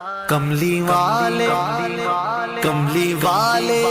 کملی والے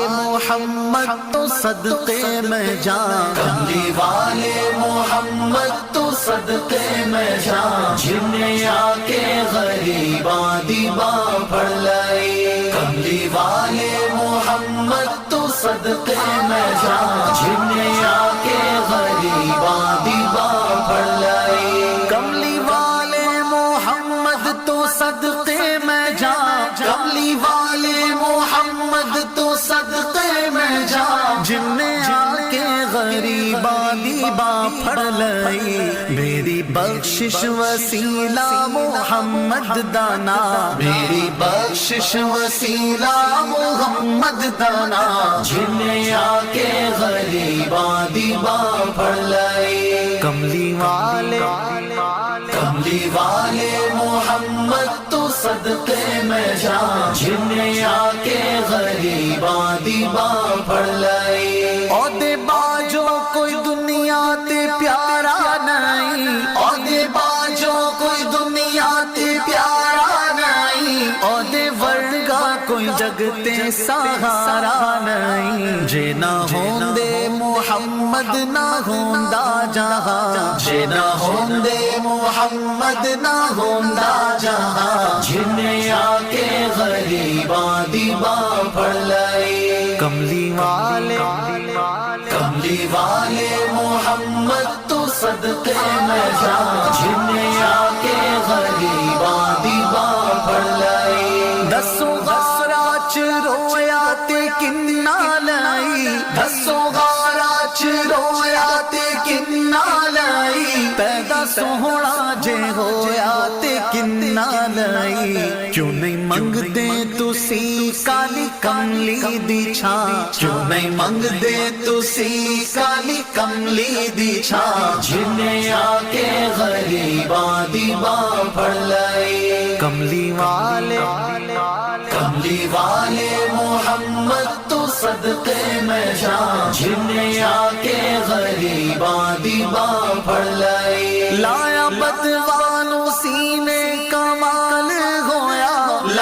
محمد تو صدقے میں جان، کملی والے محمد تو صدقے میں جان، جن نے آ کے غریباں دیباں پڑھ لائی۔ کملی والے محمد تو صدقے میں جان، جن نے آ کے غریباں دیباں پڑھ لائی۔ کملی والے محمد تو صدقے میں جان، کملی والے محمد تو صدقے میں جان، جن نے آ کے غریباں دیباں پڑھ لائی۔ میری بخشش وسیلہ محمد دانا، میری بخشش وسیلہ محمد دانا، جن نے آ کے غریباں دیباں پڑھ لائی۔ کملی والے محمد تو صدقے میں جان، جن نے آ کے غریباں دیباں پڑھ لائی۔ عہدے باجو کوئی دنیا تے پیارا نہیں، عہدے باجو کوئی دنیا تے پیارا نہیں، عہدے ورگا کوئی جگ تے سہارا نہیں۔ جے نہ ہوندے محمد نہ ہوندا جہاں، جے نہ ہوندے محمد نہ ہوندا جہاں، جن نے آ کے غریباں دیباں پڑھ لائی۔ کملی والے محمد تو صدقے میں جان، جن نے آ کے غریباں دیباں پڑھ لائی۔ دسو غارہ چ رویا تے کننا لائی، دسو غارہ چ رویا تے کننا لائی، پیدا سوہنا جے ہویا تے کننا لائی۔ کیوں نہیں منگدے تسی کالی کملی دی چھاں، کیوں نہیں منگدے تسی کالی کملی دی چھاں، جن نے آ کے غریباں دیباں پڑھ لائی۔ کملی والے محمد تو صدقے میں جان، جن نے آ کے غریباں دیباں پڑھ لائی۔ لایا بدوا